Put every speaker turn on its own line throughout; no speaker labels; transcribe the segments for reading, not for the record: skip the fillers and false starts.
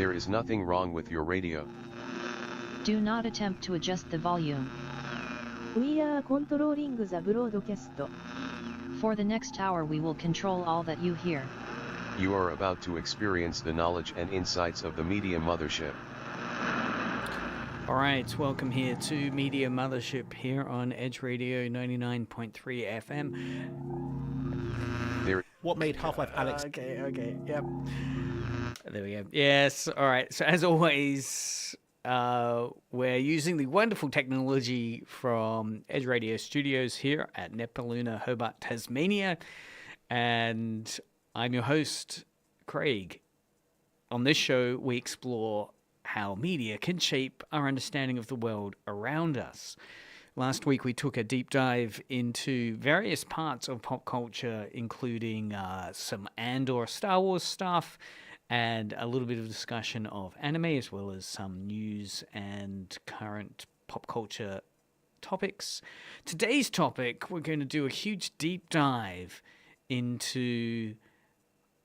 There is nothing wrong with your radio.
Do not attempt to adjust the volume.
We are controlling the broadcast.
For the next hour we will control all that you hear.
You are about to experience the knowledge and insights of the Media Mothership.
Alright, welcome here to Media Mothership here on Edge Radio 99.3 FM.
What made Half-Life Alyx...
Okay, yep. There we go. Yes, alright. So as always, we're using the wonderful technology from Edge Radio Studios here at Nepaluna, Hobart, Tasmania. And I'm your host, Craig. On this show, we explore how media can shape our understanding of the world around us. Last week, we took a deep dive into various parts of pop culture, including some Andor Star Wars stuff, and a little bit of discussion of anime, as well as some news and current pop culture topics. Today's topic, we're going to do a huge deep dive into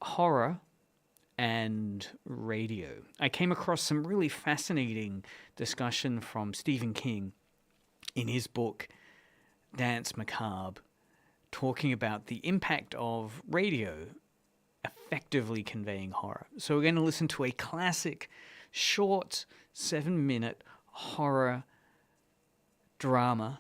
horror and radio. I came across some really fascinating discussion from Stephen King in his book, Dance Macabre, talking about the impact of radio effectively conveying horror. So we're going to listen to a classic, short, 7-minute horror drama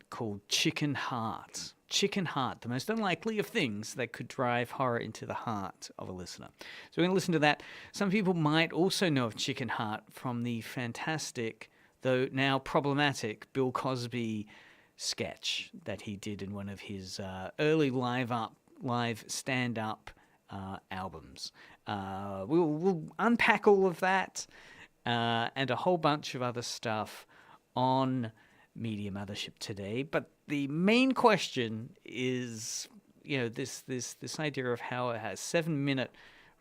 called Chicken Heart. Chicken Heart, the most unlikely of things that could drive horror into the heart of a listener. So we're going to listen to that. Some people might also know of Chicken Heart from the fantastic, though now problematic, Bill Cosby sketch that he did in one of his early live stand-up albums. We'll unpack all of that and a whole bunch of other stuff on Media Mothership today, but the main question is, this idea of how a 7-minute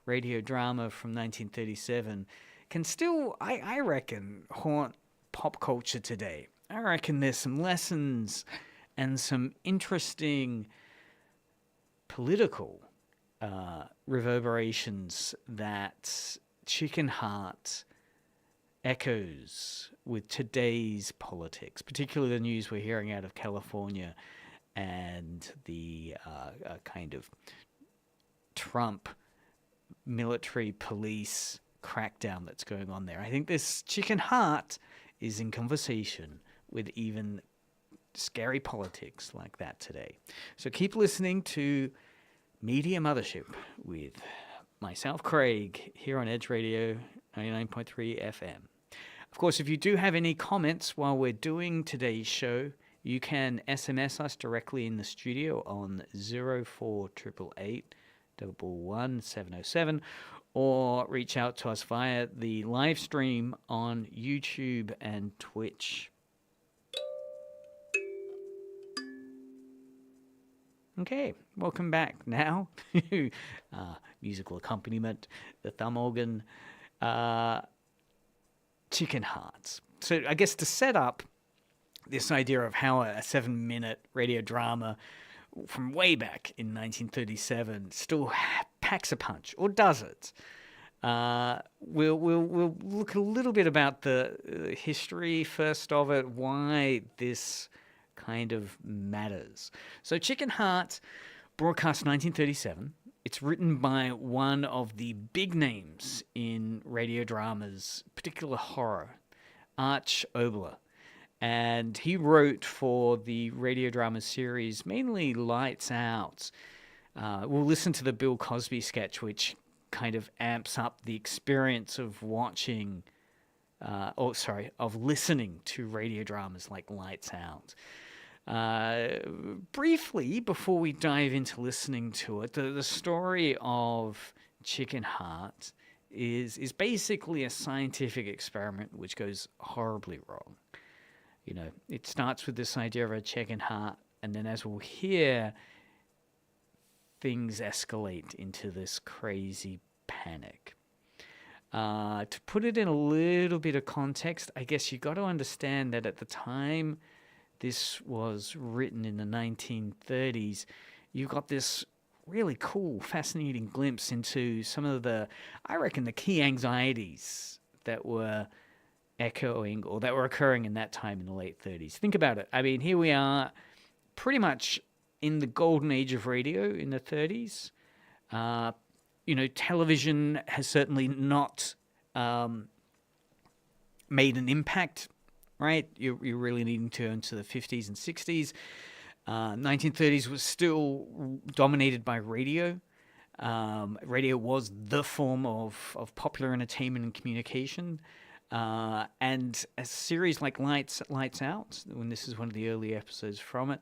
radio drama from 1937 can still, I reckon, haunt pop culture today. I reckon there's some lessons and some interesting political reverberations that Chicken Heart echoes with today's politics, particularly the news we're hearing out of California and the kind of Trump military police crackdown that's going on there. I think this Chicken Heart is in conversation with even scary politics like that today. So keep listening to Media Mothership with myself, Craig, here on Edge Radio 99.3 FM. Of course, if you do have any comments while we're doing today's show, you can SMS us directly in the studio on 04888 11707 or reach out to us via the live stream on YouTube and Twitch. Okay, welcome back now. Musical accompaniment, the thumb organ, Chicken Hearts. So I guess to set up this idea of how a 7-minute radio drama from way back in 1937 still packs a punch, or does it? We'll look a little bit about the history first of it, why this kind of matters. So Chicken Heart, broadcast 1937. It's written by one of the big names in radio dramas, particular horror, Arch Oboler. And he wrote for the radio drama series, mainly Lights Out. We'll listen to the Bill Cosby sketch, which kind of amps up the experience of watching, of listening to radio dramas like Lights Out. Briefly, before we dive into listening to it, the story of Chicken Heart is basically a scientific experiment which goes horribly wrong. It starts with this idea of a chicken heart, and then as we'll hear, things escalate into this crazy panic. To put it in a little bit of context, I guess you got to understand that at the time this was written in the 1930s, you've got this really cool, fascinating glimpse into some of the, I reckon, the key anxieties that were echoing or that were occurring in that time in the late 30s. Think about it. I mean, here we are pretty much in the golden age of radio in the 30s. Television has certainly not made an impact, right? You're really needing to turn to the 50s and 60s. 1930s was still dominated by radio. Radio was the form of popular entertainment and communication. And a series like Lights Out, when this is one of the early episodes from it,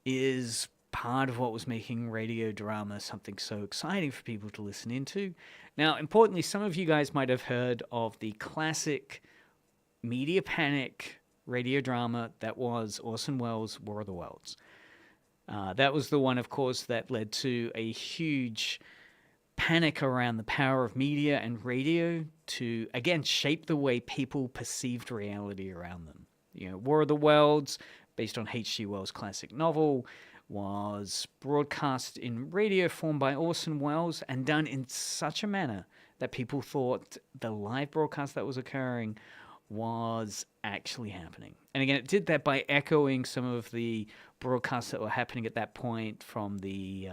is part of what was making radio drama something so exciting for people to listen into. Now, importantly, some of you guys might have heard of the classic media panic radio drama that was Orson Welles' War of the Worlds. That was the one, of course, that led to a huge panic around the power of media and radio to, again, shape the way people perceived reality around them. War of the Worlds, based on H.G. Wells' classic novel, was broadcast in radio form by Orson Welles and done in such a manner that people thought the live broadcast that was occurring was actually happening. And again, it did that by echoing some of the broadcasts that were happening at that point from the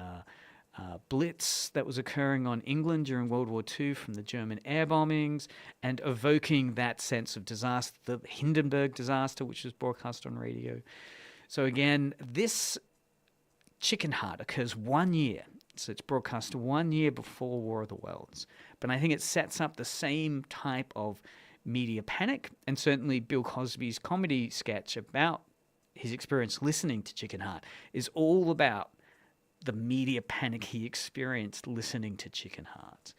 Blitz that was occurring on England during World War II from the German air bombings, and evoking that sense of disaster, the Hindenburg disaster, which was broadcast on radio. So again, this Chicken Heart occurs 1 year. So it's broadcast 1 year before War of the Worlds. But I think it sets up the same type of media panic, and certainly Bill Cosby's comedy sketch about his experience listening to Chicken Heart is all about the media panic he experienced listening to Chicken Heart.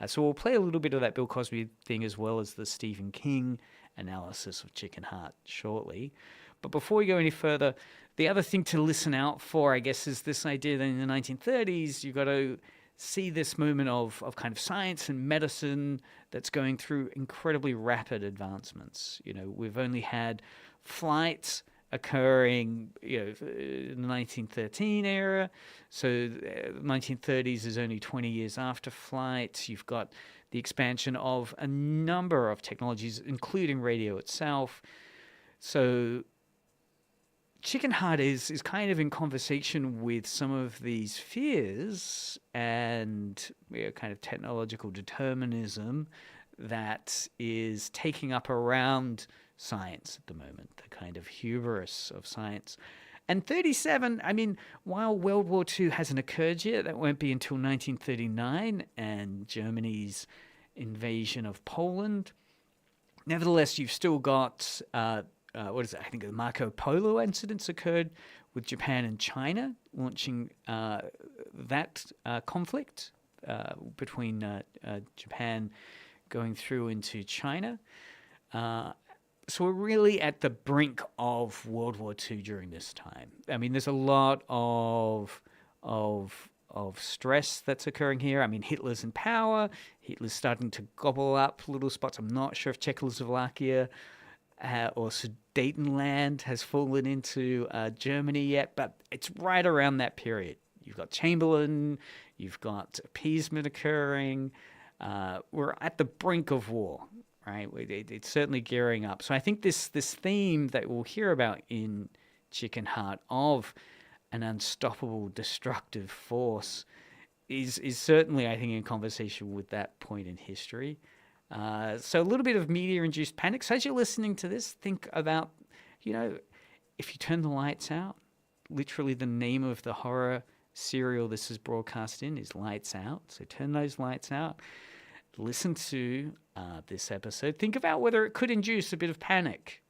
So we'll play a little bit of that Bill Cosby thing as well as the Stephen King analysis of Chicken Heart shortly. But before we go any further, the other thing to listen out for, I guess, is this idea that in the 1930s, you've got to see this movement of kind of science and medicine that's going through incredibly rapid advancements. We've only had flight occurring, in the 1913 era. So the 1930s is only 20 years after flight. You've got the expansion of a number of technologies, including radio itself. So Chicken Heart is kind of in conversation with some of these fears and kind of technological determinism that is taking up around science at the moment, the kind of hubris of science. And 37, I mean, while World War II hasn't occurred yet, that won't be until 1939 and Germany's invasion of Poland. Nevertheless, you've still got I think the Marco Polo incidents occurred with Japan and China, launching that conflict between Japan going through into China. So we're really at the brink of World War II during this time. I mean, there's a lot of stress that's occurring here. I mean, Hitler's in power. Hitler's starting to gobble up little spots. I'm not sure if Czechoslovakia or Sudetenland has fallen into Germany yet, but it's right around that period. You've got Chamberlain, you've got appeasement occurring. We're at the brink of war, right? It's certainly gearing up. So I think this theme that we'll hear about in Chicken Heart of an unstoppable destructive force is certainly, I think, in conversation with that point in history. So a little bit of media-induced panic. So as you're listening to this, think about, if you turn the lights out, literally the name of the horror serial this is broadcast in is Lights Out. So turn those lights out. Listen to this episode. Think about whether it could induce a bit of panic.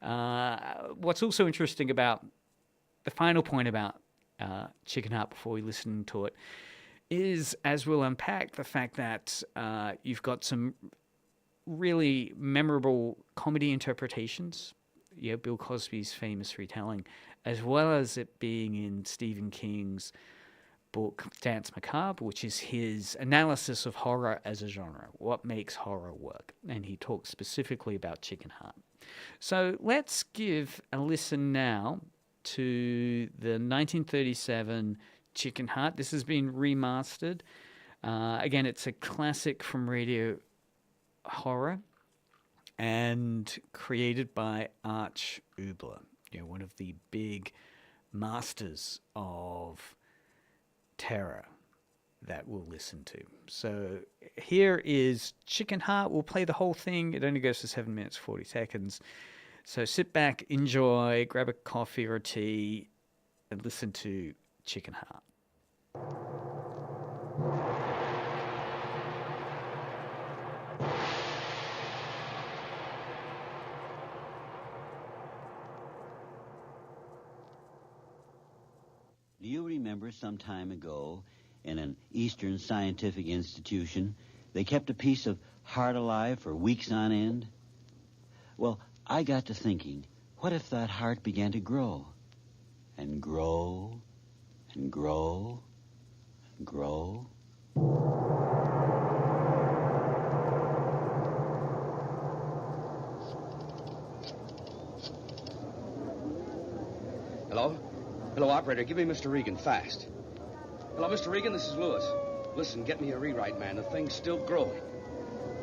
What's also interesting about the final point about Chicken Heart before we listen to it is, as we'll unpack, the fact that you've got some really memorable comedy interpretations. Bill Cosby's famous retelling, as well as it being in Stephen King's book Dance Macabre, which is his analysis of horror as a genre. What makes horror work? And he talks specifically about Chicken Heart. So let's give a listen now to the 1937 Chicken Heart. This has been remastered. Again, it's a classic from radio horror and created by Arch Oboler, one of the big masters of terror that we'll listen to. So here is Chicken Heart. We'll play the whole thing. It only goes for 7 minutes, 40 seconds. So sit back, enjoy, grab a coffee or a tea, and listen to Chicken Heart.
Do you remember some time ago in an Eastern scientific institution, they kept a piece of heart alive for weeks on end? Well, I got to thinking, what if that heart began to grow and grow and grow and grow?
Hello? Hello, operator. Give me Mr. Regan, fast. Hello, Mr. Regan, this is Lewis. Listen, get me a rewrite, man. The thing's still growing.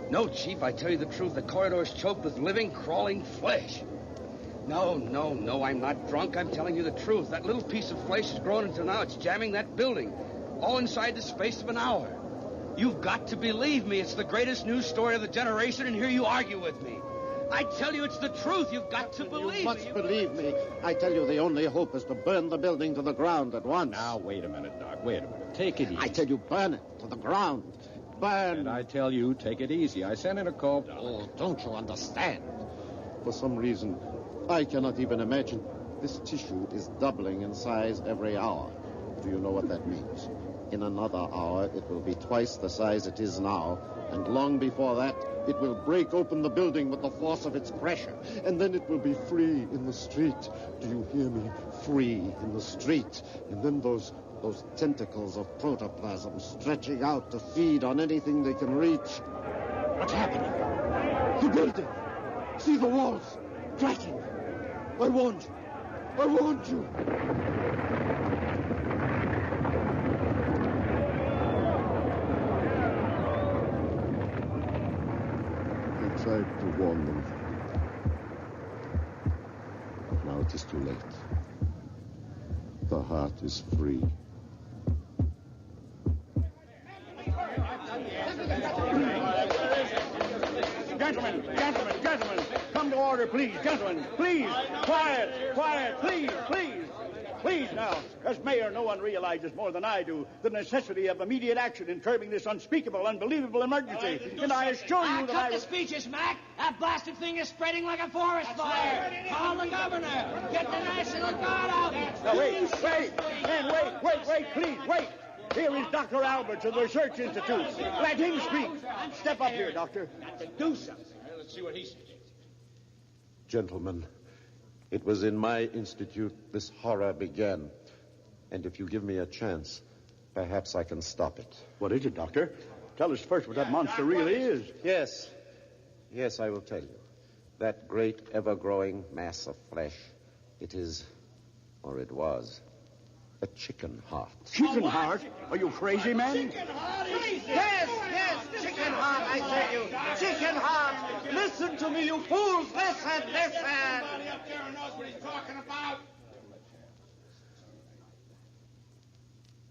No, Chief, I tell you the truth. The corridor's choked with living, crawling flesh. No, I'm not drunk. I'm telling you the truth. That little piece of flesh has grown until now it's jamming that building. All inside the space of an hour. You've got to believe me. It's the greatest news story of the generation, and here you argue with me. I tell you it's the truth. You've got to believe me.
You must believe me. I tell you the only hope is to burn the building to the ground at once.
Now, wait a minute, Doc. Wait a minute. Take it easy.
I tell you, burn it to the ground. Burn.
And I tell you, take it easy. I sent in a call.
Oh, don't you understand? For some reason, I cannot even imagine. This tissue is doubling in size every hour. Do you know what that means? In another hour, it will be twice the size it is now, and long before that, it will break open the building with the force of its pressure, and then it will be free in the street. Do you hear me? Free in the street. And then those tentacles of protoplasm stretching out to feed on anything they can reach. What's happening? The building! See the walls! Cracking! I warned you! I warned you! I tried to warn them. But now it is too late. The heart is free.
Gentlemen, come to order, please. Gentlemen, please. Quiet, please now. As mayor, no one realizes more than I do the necessity of immediate action in curbing this unspeakable, unbelievable emergency. And I assure you that
cut the speeches, Mac. That blasted thing is spreading like a forest fire. Call the governor. Get the National Guard out.
Now, wait, please, wait. Here is Dr. Alberts of the Research Institute. Let him speak. Step up here, Doctor.
Got to do something.
Let's see what he says.
Gentlemen, it was in my institute this horror began. And if you give me a chance, perhaps I can stop it.
What is it, Doctor? Tell us first what that monster really is.
Yes, I will tell you. That great, ever-growing mass of flesh, it is, or it was, a chicken heart.
Chicken heart? Are you crazy, man?
Chicken heart?
Yes, chicken heart, I tell you. Chicken heart. Listen to me, you fools. Listen.
Somebody up there knows what he's talking about.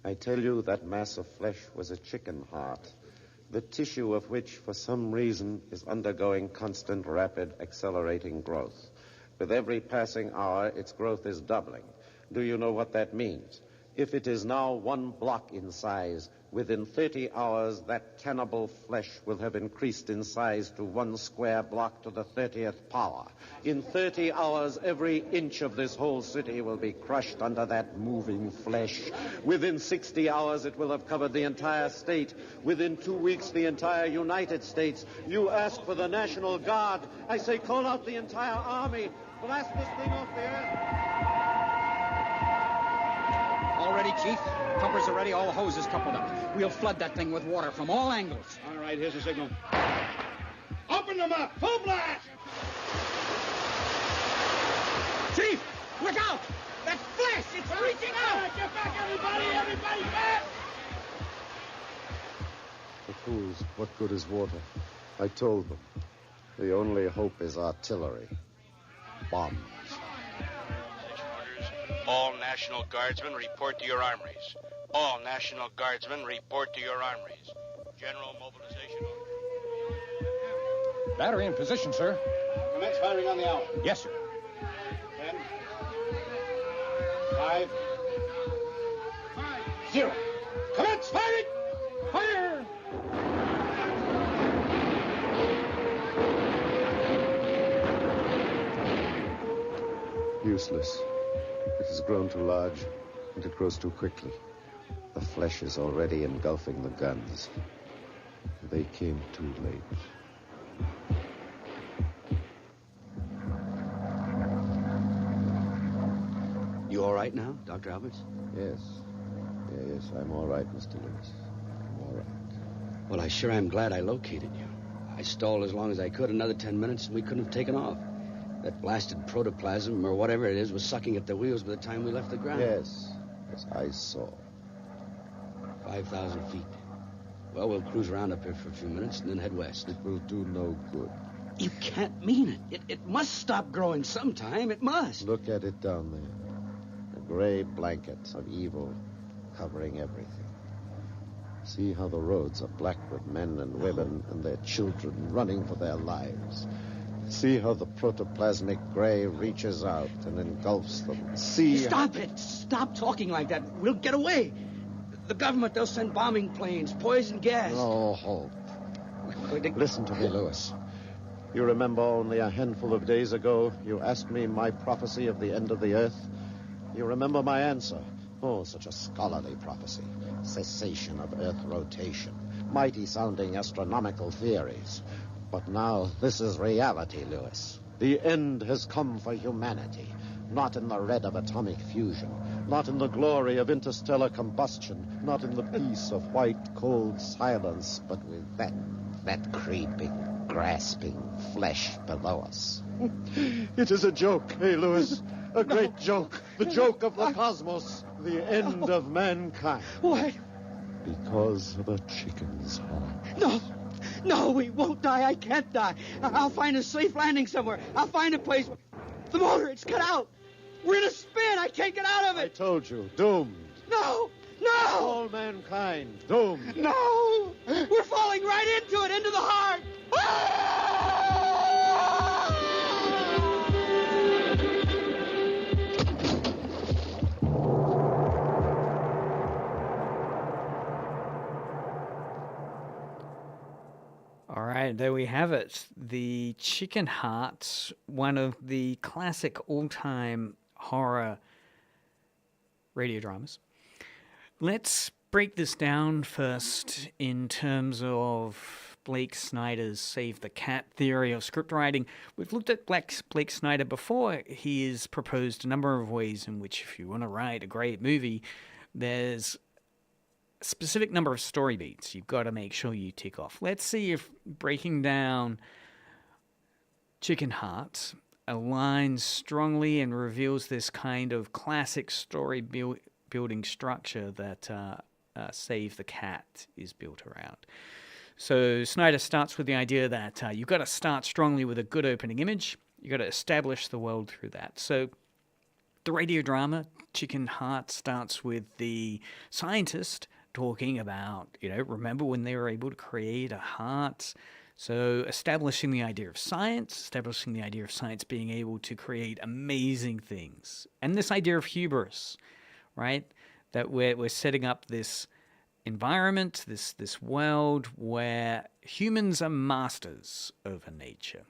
I tell you that mass of flesh was a chicken heart, the tissue of which, for some reason, is undergoing constant, rapid, accelerating growth. With every passing hour, its growth is doubling. Do you know what that means? If it is now 1 block in size, within 30 hours, that cannibal flesh will have increased in size to 1 square block to the 30th power. In 30 hours, every inch of this whole city will be crushed under that moving flesh. Within 60 hours, it will have covered the entire state. Within 2 weeks, the entire United States. You ask for the National Guard. I say call out the entire army. Blast this thing off the earth.
All ready, Chief? Pumpers are ready, all hoses coupled up. We'll flood that thing with water from all angles.
All right, here's the signal. Open them up! Full blast!
Chief, look out! That flesh, it's reaching out!
Get back in Everybody back!
The fools, what good is water? I told them. The only hope is artillery. Bombs.
All National Guardsmen report to your armories. All National Guardsmen report to your armories. General mobilization order.
Battery in position, sir.
Commence firing on the hour.
Yes, sir.
10, 5, 0. Commence firing! Fire!
Useless. It has grown too large, and it grows too quickly. The flesh is already engulfing the guns. They came too late.
You all right now, Dr. Alberts?
Yes. Yes, I'm all right, Mr. Lewis. I'm all right.
Well, I sure am glad I located you. I stalled as long as I could, another 10 minutes, and we couldn't have taken off. That blasted protoplasm, or whatever it is, was sucking at the wheels by the time we left the ground.
Yes. Yes, I saw.
5,000 feet. Well, we'll cruise around up here for a few minutes and then head west.
It will do no good.
You can't mean it. It must stop growing sometime. It must.
Look at it down there. A gray blanket of evil covering everything. See how the roads are black with men and women and their children running for their lives. See how the protoplasmic gray reaches out and engulfs them. See...
Stop it! Stop talking like that. We'll get away. The government, they'll send bombing planes, poison gas.
No hope. Listen to me, Lewis. You remember only a handful of days ago, you asked me my prophecy of the end of the earth? You remember my answer? Oh, such a scholarly prophecy. Cessation of earth rotation. Mighty-sounding astronomical theories. But now, this is reality, Lewis. The end has come for humanity. Not in the red of atomic fusion. Not in the glory of interstellar combustion. Not in the peace of white, cold silence. But with that creeping, grasping flesh below us. It is a joke, hey, Lewis? A great joke. The joke of the cosmos. The end of mankind.
Why?
Because of a chicken's heart.
No. No, we won't die. I can't die. I'll find a safe landing somewhere. I'll find a place. The motor, it's cut out. We're in a spin. I can't get out of it.
I told you, doomed.
No, no.
All mankind, doomed.
No. We're falling right into it, into the heart.
All right, there we have it. The Chicken Heart, one of the classic all-time horror radio dramas. Let's break this down first in terms of Blake Snyder's Save the Cat theory of script writing. We've looked at Blake Snyder before. He has proposed a number of ways in which if you want to write a great movie, there's a specific number of story beats you've got to make sure you tick off. Let's see if breaking down Chicken Heart aligns strongly and reveals this kind of classic story building structure that Save the Cat is built around. So Snyder starts with the idea that you've got to start strongly with a good opening image. You've got to establish the world through that. So the radio drama, Chicken Heart, starts with the scientist talking about, remember when they were able to create a heart? So establishing the idea of science being able to create amazing things. And this idea of hubris, right? That we're setting up this environment, this world where humans are masters over nature.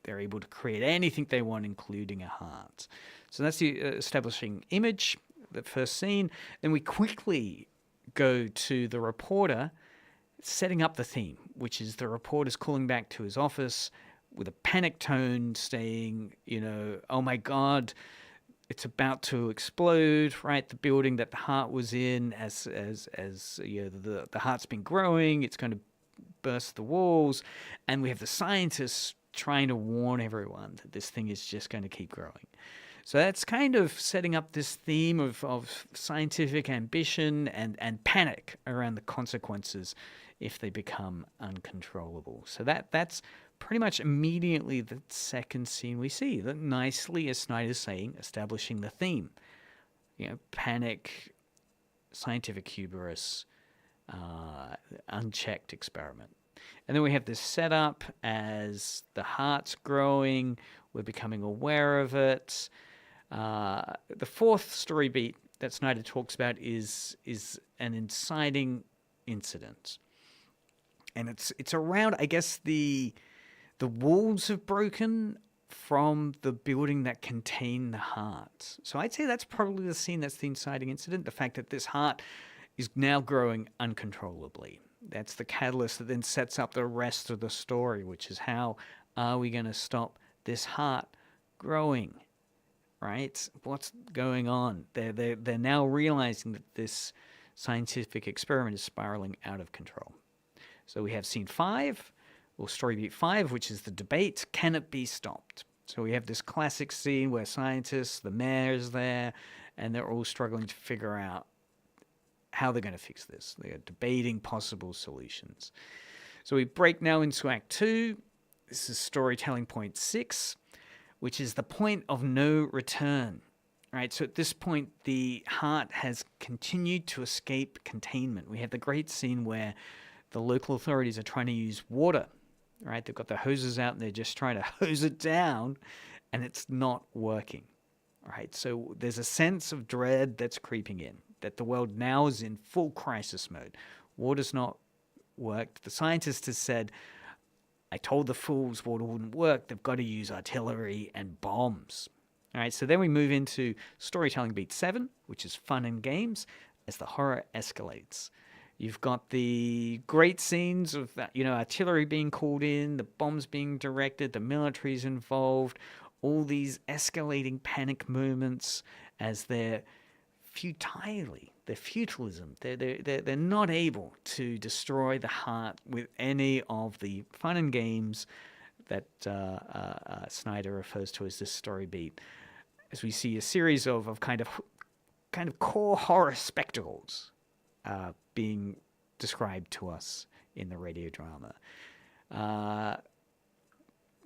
They're able to create anything they want, including a heart. So that's the establishing image, the first scene. Then we quickly go to the reporter setting up the theme, which is the reporter's calling back to his office with a panic tone saying, oh my God, it's about to explode, right? The building that the heart was in, as the heart's been growing, it's going to burst the walls. And we have the scientists trying to warn everyone that this thing is just going to keep growing. So that's kind of setting up this theme of scientific ambition and panic around the consequences if they become uncontrollable. So that's pretty much immediately the second scene we see. That nicely, as Snyder's saying, establishing the theme. Panic, scientific hubris, unchecked experiment. And then we have this setup as the heart's growing, we're becoming aware of it. The fourth story beat that Snyder talks about is an inciting incident. And it's around, I guess, the walls have broken from the building that contained the heart. So I'd say that's probably the scene that's the inciting incident, the fact that this heart is now growing uncontrollably. That's the catalyst that then sets up the rest of the story, which is how are we going to stop this heart growing, right? What's going on? They're now realizing that this scientific experiment is spiraling out of control. So we have scene 5, or story beat 5, which is the debate. Can it be stopped? So we have this classic scene where scientists, the mayor's there, and they're all struggling to figure out how they're going to fix this. They're debating possible solutions. So we break now into Act 2. This is storytelling point 6, which is the point of no return. Right, so at this point, the heart has continued to escape containment. We have the great scene where the local authorities are trying to use water. Right, they've got the hoses out and they're just trying to hose it down, and it's not working. Right, so there's a sense of dread that's creeping in, that the world now is in full crisis mode. Water's not worked. The scientist has said, I told the fools water wouldn't work. They've got to use artillery and bombs. All right, so then we move into storytelling beat 7, which is fun and games, as the horror escalates. You've got the great scenes of artillery being called in, the bombs being directed, the military's involved, all these escalating panic moments as they're futalism. They're not able to destroy the heart with any of the fun and games that Snyder refers to as this story beat. As we see a series of kind of core horror spectacles being described to us in the radio drama.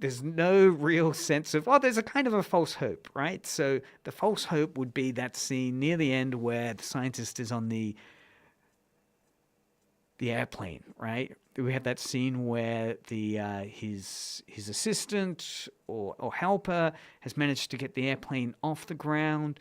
There's no real sense of, there's a kind of a false hope, right? So the false hope would be that scene near the end where the scientist is on the airplane, right? We have that scene where his assistant or helper has managed to get the airplane off the ground.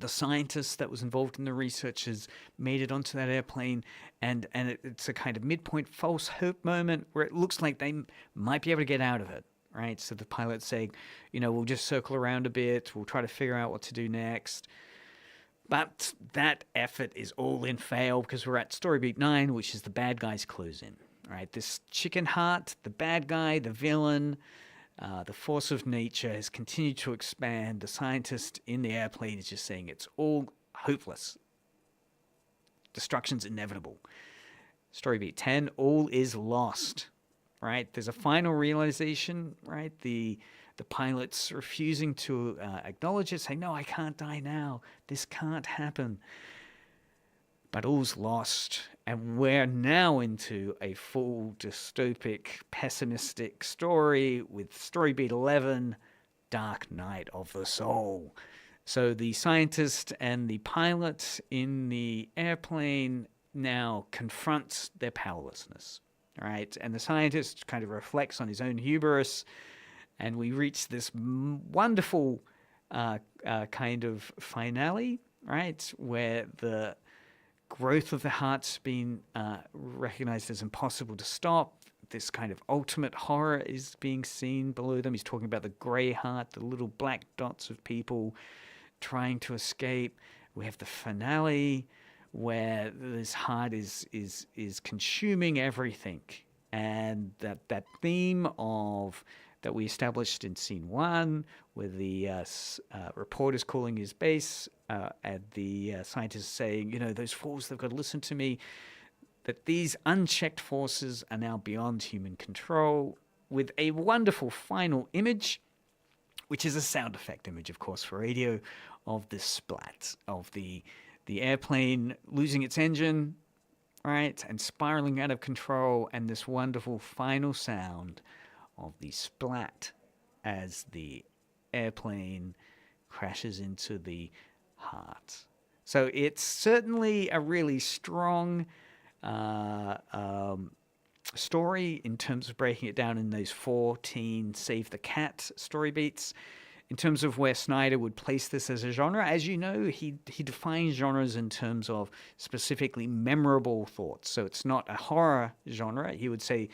The scientist that was involved in the research has made it onto that airplane, and it's a kind of midpoint false hope moment where it looks like they might be able to get out of it, right? So the pilot's saying, we'll just circle around a bit, we'll try to figure out what to do next. But that effort is all in fail because we're at story beat 9, which is the bad guys close in, right? This chicken heart, the bad guy, the villain, the force of nature has continued to expand. The scientist in the airplane is just saying it's all hopeless. Destruction's inevitable. Story beat 10, all is lost, right? There's a final realization, right? The pilot's refusing to acknowledge it, saying, no, I can't die now. This can't happen. But all's lost, and we're now into a full dystopic, pessimistic story with story beat 11, Dark Night of the Soul. So the scientist and the pilot in the airplane now confront their powerlessness, right? And the scientist kind of reflects on his own hubris, and we reach this wonderful kind of finale, right, where the growth of the heart's been recognized as impossible to stop. This kind of ultimate horror is being seen below them. He's talking about the gray heart, the little black dots of people trying to escape. We have the finale where this heart is consuming everything, and that theme of that we established in scene 1, where the reporter's calling his base, and the scientist saying, those fools, they've got to listen to me, that these unchecked forces are now beyond human control, with a wonderful final image which is a sound effect image, of course, for radio, of the splat, of the airplane losing its engine, right, and spiraling out of control, and this wonderful final sound of the splat as the airplane crashes into the heart. So it's certainly a really strong story in terms of breaking it down in those 14 Save the Cat story beats. In terms of where Snyder would place this as a genre, as you know, he defines genres in terms of specifically memorable thoughts. So it's not a horror genre. He would say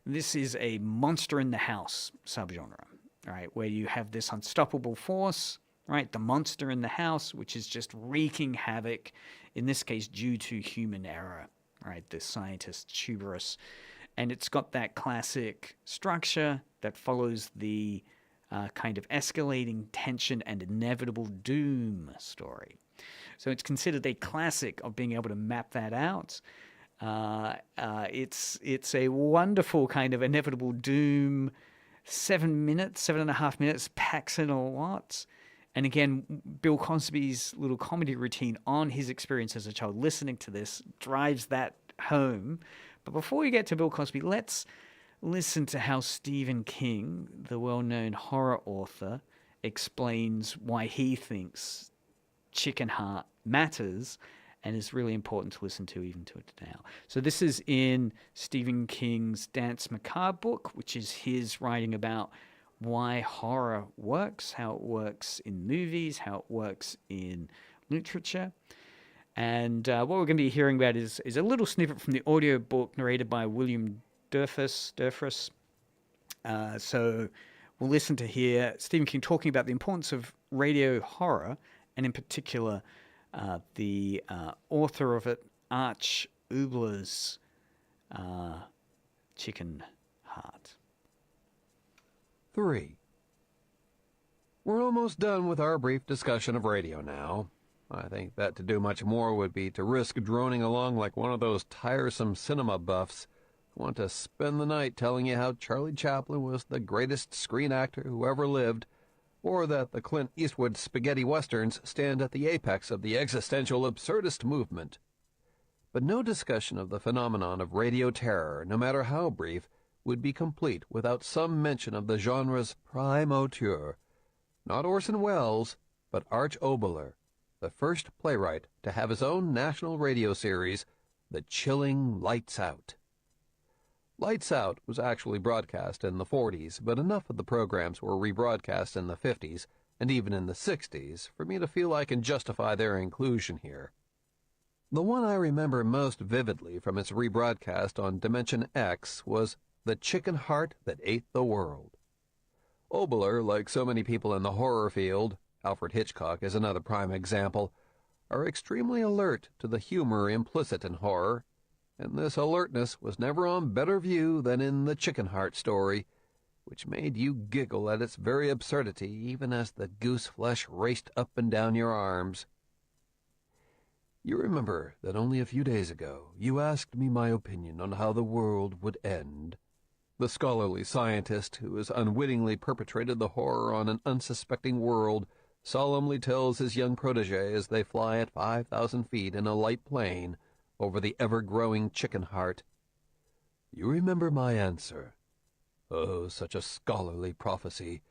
this is a monster in the house subgenre, right, where you have this unstoppable force, right, the monster in the house, which is just wreaking havoc, in this case due to human error, right, the scientist's hubris. And it's got that classic structure that follows the kind of escalating tension and inevitable doom story. So it's considered a classic of being able to map that out. It's a wonderful kind of inevitable doom. 7.5 minutes, packs in a lot. And again, Bill Cosby's little comedy routine on his experience as a child listening to this drives that home. But before we get to Bill Cosby, let's listen to how Stephen King, the well-known horror author, explains why he thinks Chicken Heart matters and is really important to listen to even to it now. So this is in Stephen King's Dance Macabre book, which is his writing about why horror works, how it works in movies, how it works in literature. And what we're going to be hearing about is a little snippet from the audio book narrated by William Durfus. So we'll listen to hear Stephen King talking about the importance of radio horror, and in particular, the author of it, Arch Oboler's Chicken Heart.
3. We're almost done with our brief discussion of radio now. I think that to do much more would be to risk droning along like one of those tiresome cinema buffs who want to spend the night telling you how Charlie Chaplin was the greatest screen actor who ever lived, or that the Clint Eastwood spaghetti westerns stand at the apex of the existential absurdist movement. But no discussion of the phenomenon of radio terror, no matter how brief, would be complete without some mention of the genre's prime auteur, not Orson Welles, but Arch Oboler, the first playwright to have his own national radio series, The Chilling Lights Out. Lights Out was actually broadcast in the 40s, but enough of the programs were rebroadcast in the 50s and even in the 60s for me to feel I can justify their inclusion here. The one I remember most vividly from its rebroadcast on Dimension X was The Chicken Heart That Ate the World. Oboler, like so many people in the horror field, Alfred Hitchcock is another prime example, are extremely alert to the humor implicit in horror, and this alertness was never on better view than in the Chicken Heart story, which made you giggle at its very absurdity even as the goose flesh raced up and down your arms. You remember that only a few days ago you asked me my opinion on how the world would end. The scholarly scientist who has unwittingly perpetrated the horror on an unsuspecting world solemnly tells his young protege as they fly at 5,000 feet in a light plane over the ever-growing Chicken Heart. You remember my answer. Oh, such a scholarly prophecy.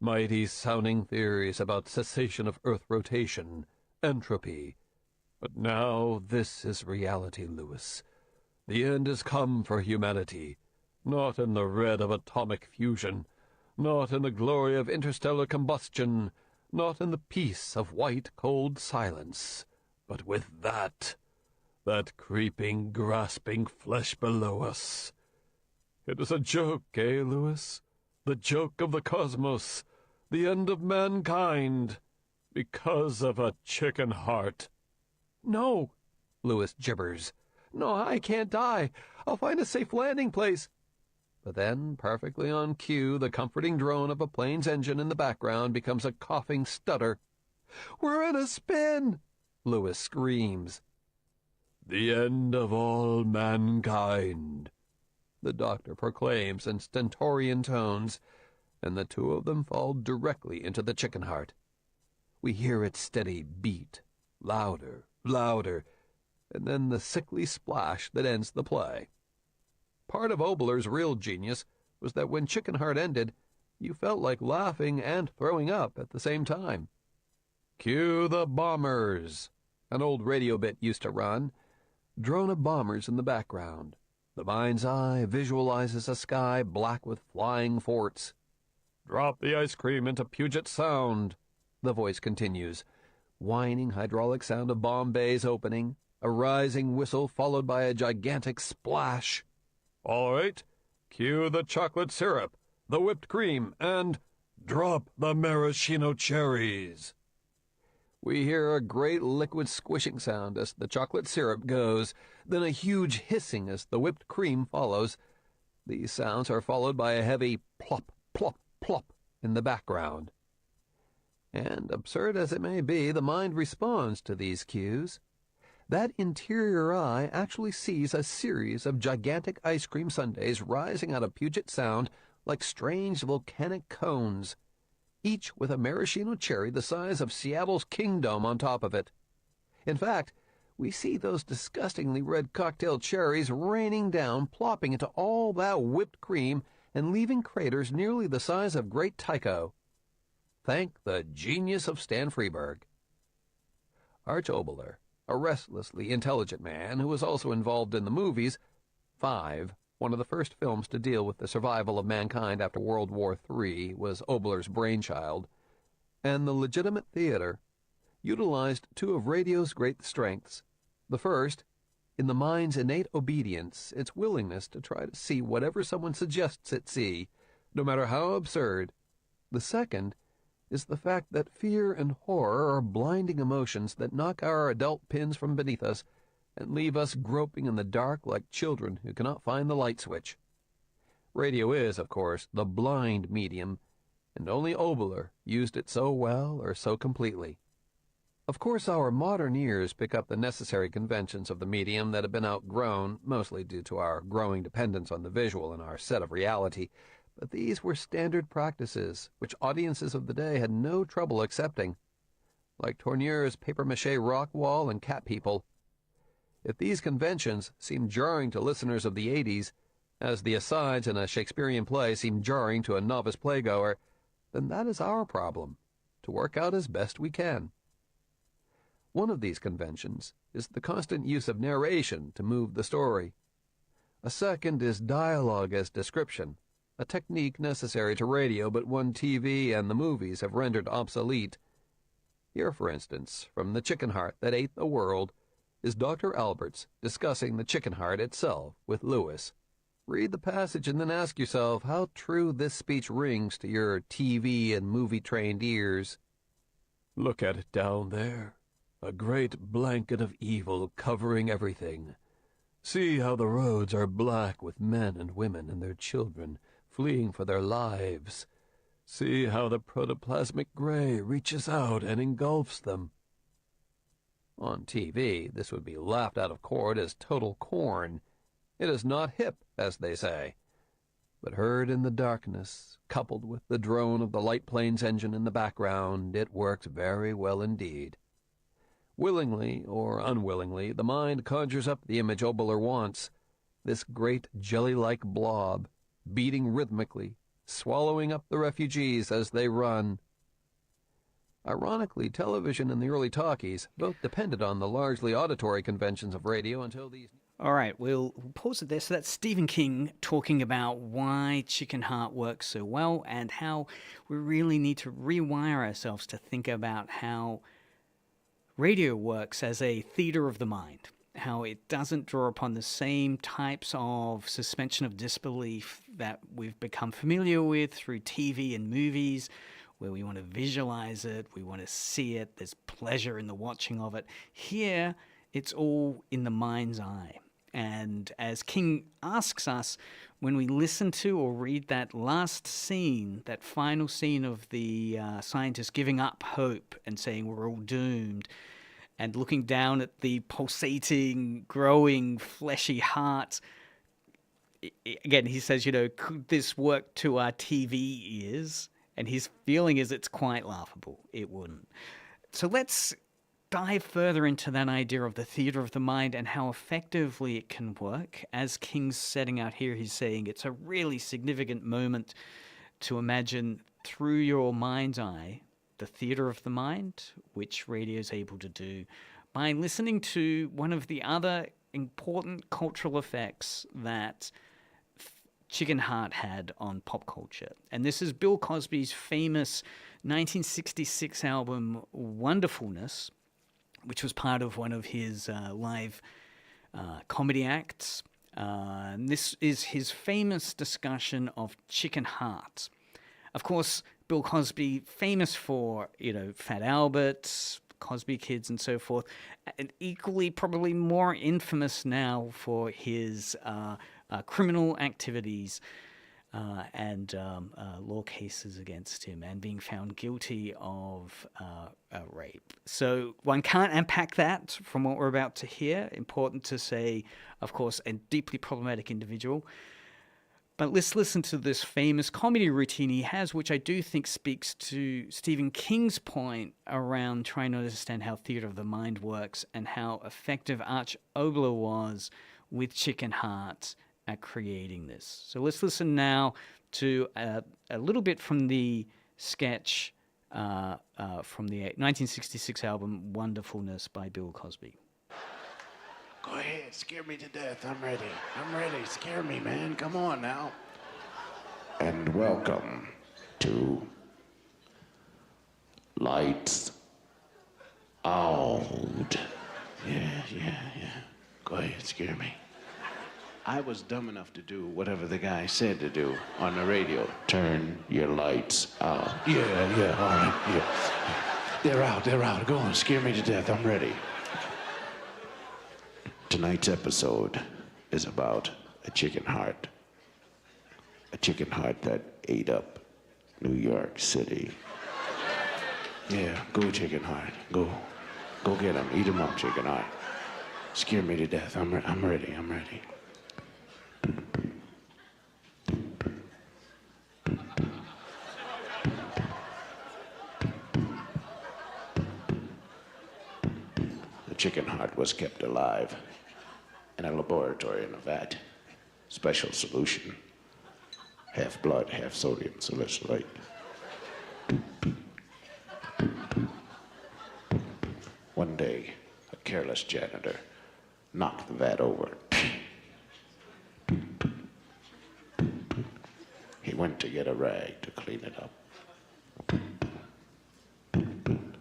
Mighty sounding theories about cessation of Earth rotation, entropy. But now this is reality, Lewis. The end has come for humanity, not in the red of atomic fusion, not in the glory of interstellar combustion, not in the peace of white, cold silence, but with that creeping, grasping flesh below us. It is a joke, eh, Lewis? The joke of the cosmos, the end of mankind, because of a chicken heart. No, Lewis gibbers. No, I can't die. I'll find a safe landing place. But then, perfectly on cue, the comforting drone of a plane's engine in the background becomes a coughing stutter. We're in a spin, Lewis screams. The end of all mankind, the doctor proclaims in stentorian tones, and the two of them fall directly into the chicken heart. We hear its steady beat, louder, louder, and then the sickly splash that ends the play. Part of Oboler's real genius was that when Chicken Heart ended, you felt like laughing and throwing up at the same time. Cue the bombers, an old radio bit used to run. Drone of bombers in the background. The mind's eye visualizes a sky black with flying forts. Drop the ice cream into Puget Sound, the voice continues. Whining hydraulic sound of bomb bays opening, a rising whistle followed by a gigantic splash. All right, cue the chocolate syrup, the whipped cream, and drop the maraschino cherries. We hear a great liquid squishing sound as the chocolate syrup goes, then a huge hissing as the whipped cream follows. These sounds are followed by a heavy plop, plop, plop in the background. And, absurd as it may be, the mind responds to these cues. That interior eye actually sees a series of gigantic ice cream sundaes rising out of Puget Sound like strange volcanic cones, each with a maraschino cherry the size of Seattle's Kingdome on top of it. In fact, we see those disgustingly red cocktail cherries raining down, plopping into all that whipped cream and leaving craters nearly the size of Great Tycho. Thank the genius of Stan Freberg. Arch Oboler, a restlessly intelligent man who was also involved in the movies, 5, one of the first films to deal with the survival of mankind after World War III, was Oboler's brainchild, and the legitimate theater utilized two of radio's great strengths. The first, in the mind's innate obedience, its willingness to try to see whatever someone suggests it see, no matter how absurd. The second is the fact that fear and horror are blinding emotions that knock our adult pins from beneath us and leave us groping in the dark like children who cannot find the light switch. Radio is, of course, the blind medium, and only Oboler used it so well or so completely. Of course, our modern ears pick up the necessary conventions of the medium that have been outgrown, mostly due to our growing dependence on the visual in our set of reality, but these were standard practices which audiences of the day had no trouble accepting, like Tourneure's papier-mâché rock wall and cat people. If these conventions seem jarring to listeners of the 80s, as the asides in a Shakespearean play seem jarring to a novice playgoer, then that is our problem, to work out as best we can. One of these conventions is the constant use of narration to move the story. A second is dialogue as description, a technique necessary to radio but one TV and the movies have rendered obsolete. Here, for instance, from The Chicken Heart That Ate the World, is Dr. Alberts discussing the chicken heart itself with Lewis. Read the passage and then ask yourself how true this speech rings to your TV and movie-trained ears. Look at it down there, a great blanket of evil covering everything. See how the roads are black with men and women and their children fleeing for their lives. See how the protoplasmic gray reaches out and engulfs them. On TV, this would be laughed out of court as total corn. It is not hip, as they say. But heard in the darkness, coupled with the drone of the light plane's engine in the background, it works very well indeed. Willingly or unwillingly, the mind conjures up the image Oboler wants, this great jelly-like blob, beating rhythmically, swallowing up the refugees as they run. Ironically, television and the early talkies both depended on the largely auditory conventions of radio until these...
All right, we'll pause it there. So that's Stephen King talking about why Chicken Heart works so well and how we really need to rewire ourselves to think about how radio works as a theater of the mind, how it doesn't draw upon the same types of suspension of disbelief that we've become familiar with through TV and movies, where we want to visualize it, we want to see it, there's pleasure in the watching of it. Here, it's all in the mind's eye. And as King asks us, when we listen to or read that last scene, that final scene of the scientist giving up hope and saying we're all doomed, and looking down at the pulsating, growing, fleshy heart, again, he says, could this work to our TV ears? And his feeling is it's quite laughable. It wouldn't. So let's dive further into that idea of the theater of the mind and how effectively it can work. As King's setting out here, he's saying it's a really significant moment to imagine through your mind's eye the theater of the mind, which radio is able to do by listening to one of the other important cultural effects that Chicken Heart had on pop culture. And this is Bill Cosby's famous 1966 album Wonderfulness, which was part of one of his live comedy acts. And this is his famous discussion of Chicken Heart. Of course, Bill Cosby, famous for, Fat Albert, Cosby Kids and so forth, and equally probably more infamous now for his criminal activities and law cases against him and being found guilty of rape. So one can't unpack that from what we're about to hear. Important to say, of course, a deeply problematic individual. But let's listen to this famous comedy routine he has, which I do think speaks to Stephen King's point around trying to understand how theater of the mind works and how effective Arch Oboler was with Chicken Heart at creating this. So let's listen now to a little bit from the sketch from the 1966 album Wonderfulness by Bill Cosby.
Go ahead, scare me to death. I'm ready. I'm ready. Scare me, man. Come on now. And welcome to Lights Out. Yeah. Go ahead, scare me. I was dumb enough to do whatever the guy said to do on the radio. Turn your lights out. Yeah, all right, yeah. They're out. Go on, scare me to death. I'm ready. Tonight's episode is about a chicken heart. A chicken heart that ate up New York City. Yeah, go chicken heart. Go get him. Eat him up, chicken heart. Scare me to death. I'm ready. The chicken heart was kept alive in a laboratory in a vat. Special solution. Half blood, half sodium salicylate. One day, a careless janitor knocked the vat over. He went to get a rag to clean it up.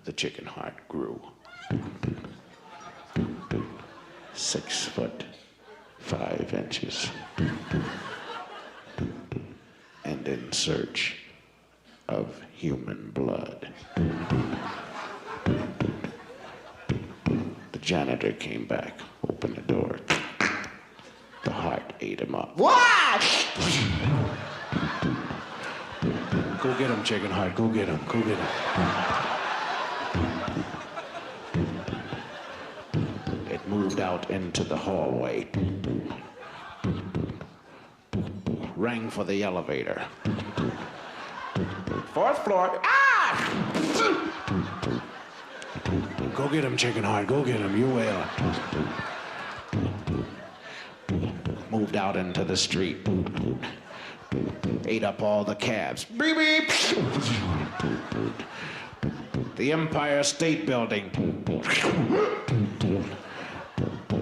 The chicken heart grew. 6 foot 5 inches. And in search of human blood. The janitor came back, opened the door. The heart ate him up.
What?
Go get him, chicken heart. Go get him. It moved out into the hallway. Rang for the elevator. 4th floor. Ah! Go get him, chicken heart. Go get him. You will. Moved out into the street. Ate up all the cabs. Beep, beep. The Empire State Building.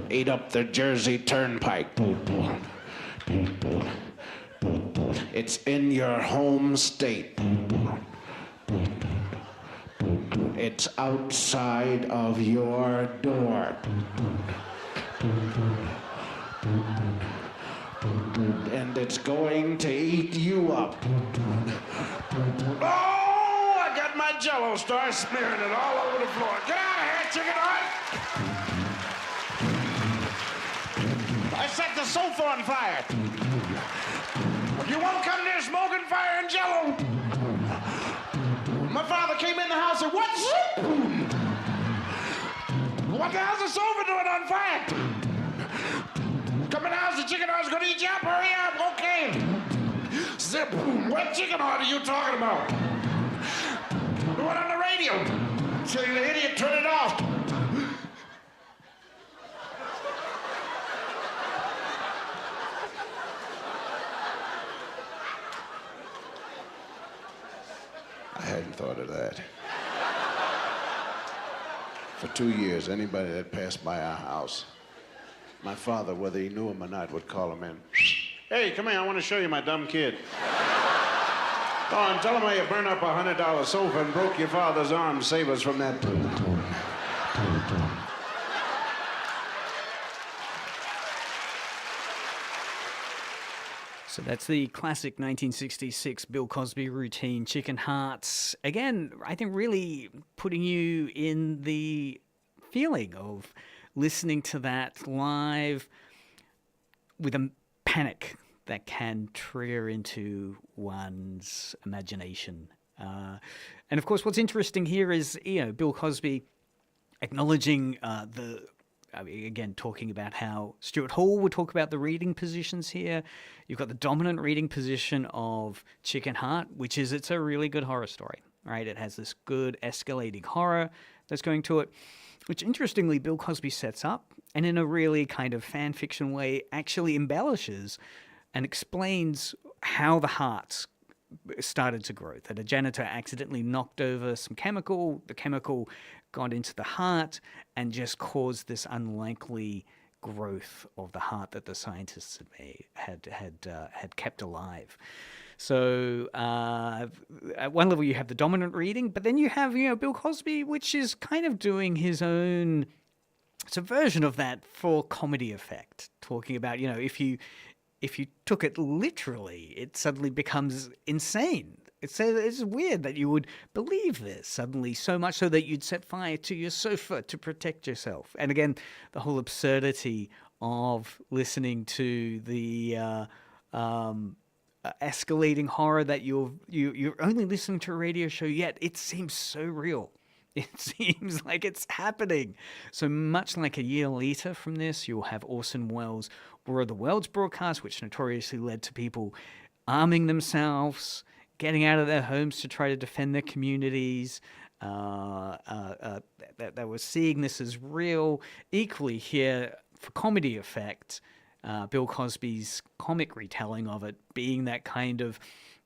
Ate up the Jersey Turnpike. It's in your home state. It's outside of your door. And it's going to eat you up. Oh, I got my Jell-O star smearing it all over the floor. Get out of here, chicken heart! I set the sofa on fire. You won't come near smoking fire and Jell-O. My father came in the house and what the hell's the sofa doing on fire? Come in the house, the chicken heart's gonna eat you up, hurry up! zip. What chicken heart are you talking about? The one on the radio. Say, the idiot, turn it off. I hadn't thought of that. For 2 years, anybody that passed by our house, my father, whether he knew him or not, would call him in. Hey, come here, I want to show you my dumb kid. Go on, tell him how you burned up a $100 sofa and broke your father's arm to save us from that.
So that's the classic 1966 Bill Cosby routine, Chicken Hearts. Again, I think really putting you in the feeling of listening to that live with a panic that can trigger into one's imagination. And of course, what's interesting here is, Bill Cosby acknowledging again, talking about how Stuart Hall would talk about the reading positions here. You've got the dominant reading position of Chicken Heart, which is it's a really good horror story, right? It has this good escalating horror that's going to it, which interestingly Bill Cosby sets up and in a really kind of fan fiction way actually embellishes and explains how the hearts started to grow, that a janitor accidentally knocked over some chemical, the chemical got into the heart and just caused this unlikely growth of the heart that the scientists had kept alive. So at one level you have the dominant reading, but then you have Bill Cosby, which is kind of doing his own, it's a version of that for comedy effect, talking about if you took it literally, it suddenly becomes insane. It's weird that you would believe this suddenly, so much so that you'd set fire to your sofa to protect yourself. And again, the whole absurdity of listening to the escalating horror that you're only listening to a radio show, yet it seems so real. It seems like it's happening. So much like a year later from this, you'll have Orson Welles' War of the Worlds broadcast, which notoriously led to people arming themselves, getting out of their homes to try to defend their communities. That were seeing this as real. Equally here, for comedy effect, Bill Cosby's comic retelling of it being that kind of,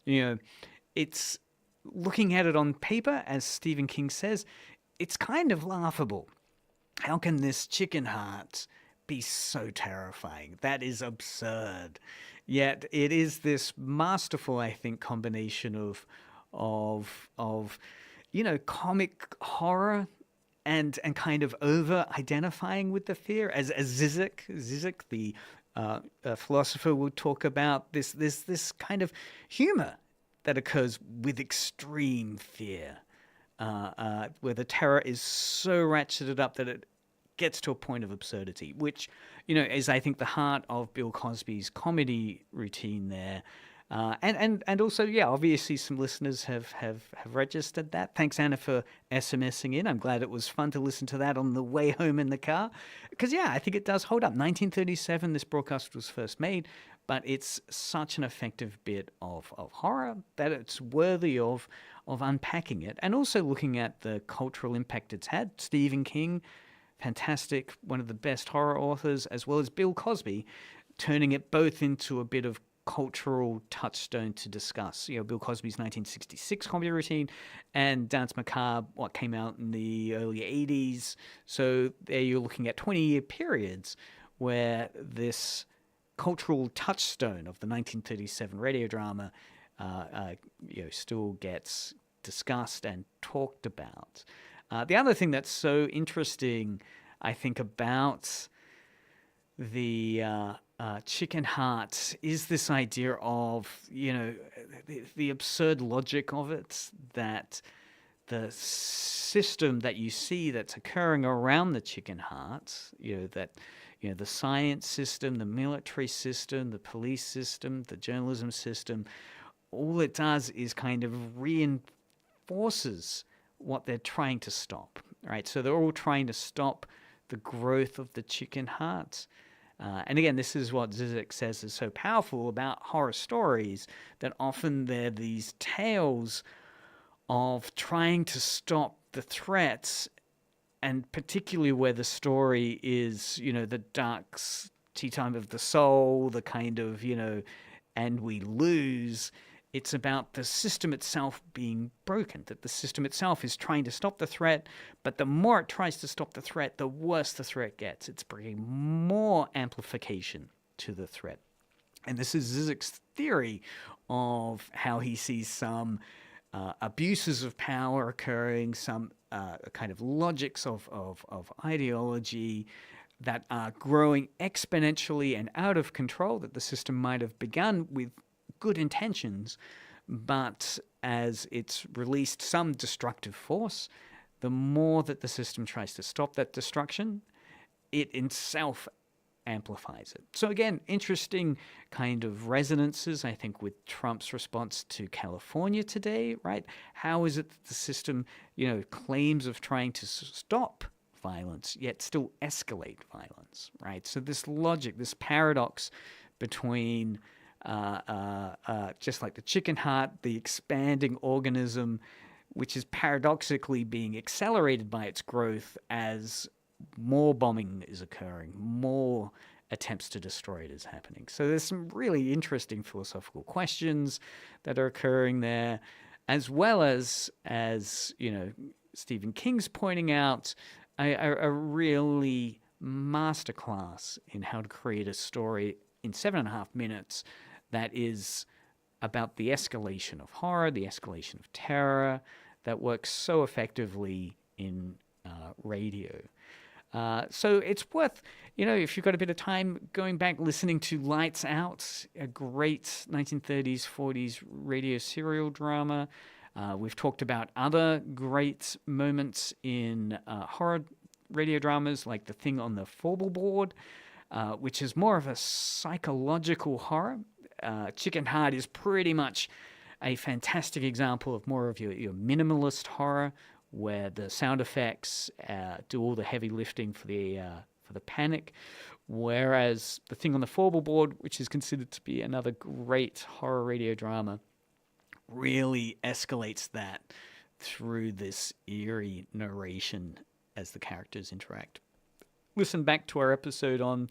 it's looking at it on paper, as Stephen King says, it's kind of laughable. How can this chicken heart be so terrifying? That is absurd. Yet it is this masterful, I think, combination of comic horror and kind of over identifying with the fear, as Žižek, the philosopher, will talk about this kind of humor that occurs with extreme fear, where the terror is so ratcheted up that it gets to a point of absurdity, which, is, I think, the heart of Bill Cosby's comedy routine there. And also, obviously some listeners have registered that. Thanks, Anna, for SMSing in. I'm glad it was fun to listen to that on the way home in the car. Because, I think it does hold up. 1937, this broadcast was first made, but it's such an effective bit of horror that it's worthy of unpacking it. And also looking at the cultural impact it's had. Stephen King, fantastic, one of the best horror authors, as well as Bill Cosby, turning it both into a bit of cultural touchstone to discuss. Bill Cosby's 1966 comedy routine and Dance Macabre, what came out in the early 80s. So there you're looking at 20-year periods where this cultural touchstone of the 1937 radio drama still gets discussed and talked about. The other thing that's so interesting, I think, about the Chicken Heart is this idea of, the absurd logic of it, that the system that you see that's occurring around the Chicken Heart, the science system, the military system, the police system, the journalism system, all it does is kind of reinforces what they're trying to stop, right? So they're all trying to stop the growth of the chicken heart. And again, this is what Žižek says is so powerful about horror stories, that often they're these tales of trying to stop the threats, and particularly where the story is, the dark tea time of the soul, the kind of, and we lose. It's about the system itself being broken, that the system itself is trying to stop the threat, but the more it tries to stop the threat, the worse the threat gets. It's bringing more amplification to the threat. And this is Žižek's theory of how he sees some abuses of power occurring, some kind of logics of ideology that are growing exponentially and out of control, that the system might have begun with good intentions, but as it's released some destructive force, the more that the system tries to stop that destruction, it itself amplifies it. So again, interesting kind of resonances, I think, with Trump's response to California today, right? How is it that the system, claims of trying to stop violence, yet still escalate violence, right? So this logic, this paradox between just like the chicken heart, the expanding organism, which is paradoxically being accelerated by its growth as more bombing is occurring, more attempts to destroy it is happening. So there's some really interesting philosophical questions that are occurring there, as well as Stephen King's pointing out, a really masterclass in how to create a story in 7.5 minutes that is about the escalation of horror, the escalation of terror, that works so effectively in radio. So it's worth, if you've got a bit of time, going back, listening to Lights Out, a great 1930s, 40s radio serial drama. We've talked about other great moments in horror radio dramas, like The Thing on the Floorboard, which is more of a psychological horror. Chicken Heart is pretty much a fantastic example of more of your minimalist horror, where the sound effects do all the heavy lifting for the panic, whereas The Thing on the Floorboard, which is considered to be another great horror radio drama, really escalates that through this eerie narration as the characters interact. Listen back to our episode on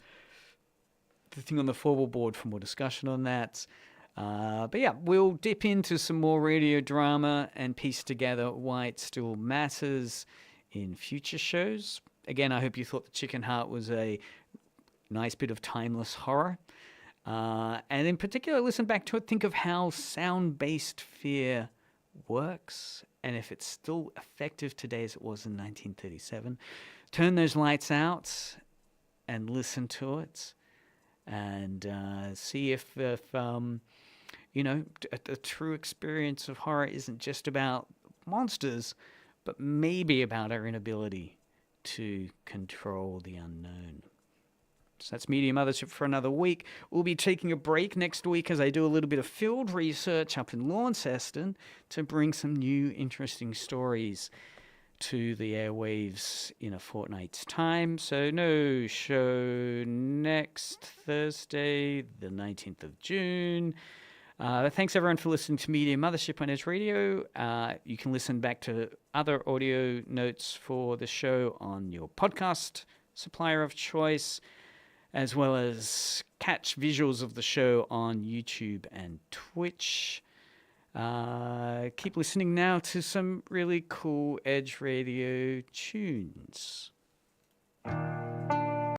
The Thing on the Floorboard for more discussion on that. But yeah, we'll dip into some more radio drama and piece together why it still matters in future shows. Again, I hope you thought The Chicken Heart was a nice bit of timeless horror. And in particular, listen back to it, think of how sound-based fear works, and if it's still effective today as it was in 1937. Turn those lights out and listen to it, and see if a true experience of horror isn't just about monsters, but maybe about our inability to control the unknown. So that's Media Mothership for another week. We'll be taking a break next week as I do a little bit of field research up in Launceston to bring some new interesting stories to the airwaves in a fortnight's time. So no show next Thursday, the 19th of June. Thanks everyone for listening to Media Mothership on Edge Radio. You can listen back to other audio notes for the show on your podcast supplier of choice, as well as catch visuals of the show on YouTube and Twitch. Keep listening now to some really cool Edge Radio tunes.